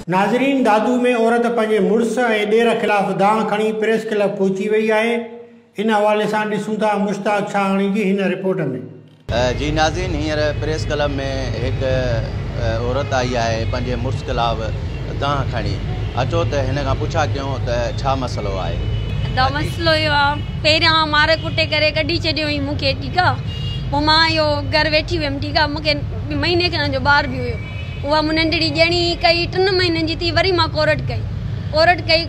नाज़रीन, दादू में औरत पंहिंजे मुड़ुस ऐं ॾेर ख़िलाफ़ दांह खणी प्रेस क्लब पहुची वई आहे। इन हवाले सां ॾिसूं था मुश्ताक शाहानी जी हिन रिपोर्ट में। जी नाज़रीन, हींअर प्रेस क्लब में एक औरत आई है पंहिंजे मुड़ुस ख़िलाफ़ दांह खणी। अचो त हिन खां पुछा कयूं त छा मसलो आहे। मसलो इहो आहे, पहिरियां मारे कुटे करे कढी छॾियो हुई मूंखे, ठीकु आहे। पोइ मां इहो घर वेठी हुयमि, ठीकु आहे। मूंखे महीने खनि जो ॿार बि हुयो। उहा मूं नंढड़ी ॼणी कई 3 महीननि जी थी, वरी मां कोर्ट कई।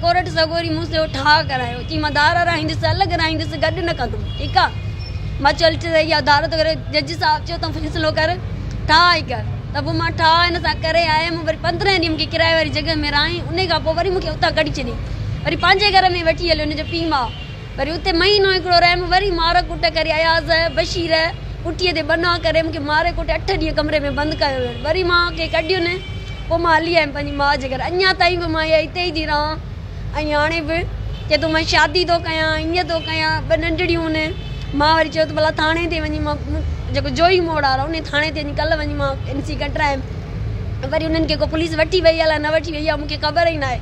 कोर्ट सगोरी मूंसे ठाह करायो, चई मां धार राईंदुसि, अलॻि राईंदुसि, गॾु न कंदुमि, ठीकु आहे। मां चल इहा धार त करे जज साहिबु चयो त फ़ैसिलो कर, ठाह ई कर। त पोइ मां ठाह हिन सां करे आयमि। वरी 15 ॾींहं मूंखे किराए वारी जॻह में रही। उन खां पोइ वरी मूंखे उतां कढी छॾी, वरी पंहिंजे घर में वठी हलियो हुनजो पीउ माउ। वरी उते महीनो हिकिड़ो रहियमि, वरी मार कुट करे अयाज़ बशीर पुठीअ ते बना करे मूंखे मारे कुटे 8 ॾींहं कमरे में बंदि कयो। वरी मां खे कढियो न, पोइ मां हली आयमि पंहिंजी माउ जे घर। अञा ताईं बि मां इहा हिते ई थी रहां। ऐं हाणे बि चए थो मां शादी थो कयां, ईअं थो कयां। 2 नंढड़ियूं न। मां वरी चयो त भला थाणे ते वञी, मां जेको जोई मोड़ वारो उन थाणे ते वञी कल्ह वञी मां NC कटरायमि। वरी उन्हनि खे को पुलिस वठी वई अलाए न वठी वई आहे, मूंखे ख़बर ई न आहे।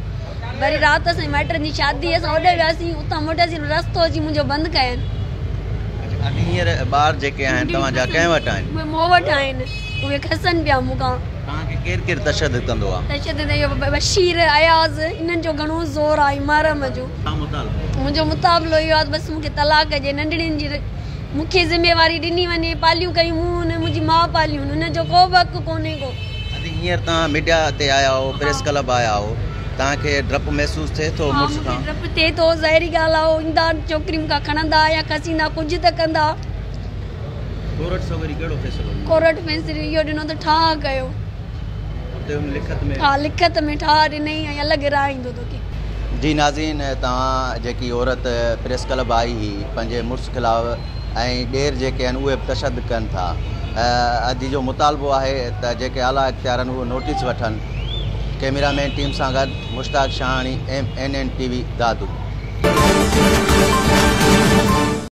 वरी राति असांजी माइटनि जी शादी, असां होॾे वियासीं, उतां मोटियासीं, रस्तो अची मुंहिंजो बंदि कयनि। हींअर ॿार जेके आहिनि तव्हांजा कंहिं वटि आहिनि? उहे मूं वटि आहिनि, उहे खसनि पिया मूंखां। तव्हांखे केरु तशदुद कंदो आहे? तशदुद इहो बशीर अयाज़, इन्हनि जो घणो ज़ोर आहे, महरम जो। मुंहिंजो मुताबिलो इहो आहे बसि मूंखे तलाक जे नंढड़ियुनि जी मूंखे ज़िम्मेवारी ॾिनी वञे। पालियूं कयूं मूं न, मुंहिंजी माउ पालियूं, हुनजो को बि हक़ु कोन्हे को। हींअर तव्हां मीडिया ते आया हो, प्रेस क्लब आया हो, तव्हांखे डपु महसूसु थिए थो? मुड़ुस खां डपु थिए थो, ज़ाहिरी ॻाल्हि आहे। ईंदा छोकिरी मूंखां खणंदा या खसींदा, कुझु त कंदा। कोर्ट सवरी कहिड़ो फ़ैसिलो? कोर्ट फ़ैसिलो इहो ॾिनो त ठाह कयो। हा, लिखत में ठाह ॾिनई ऐं अलॻि राईंदो तोखे। जी नाज़रीन, तव्हां जेकी औरत प्रेस क्लब आई हुई पंहिंजे मुड़ुस ख़िलाफ़ ऐं ॾेर जेके आहिनि उहे बि तशदुद कनि था। अॼु जो मुतालबो आहे त जेके आला इख्तियार आहिनि उहे नोटिस वठनि। कैमरामैन टीम सां गॾु मुश्ताक शाहानी, MNN TV दादू।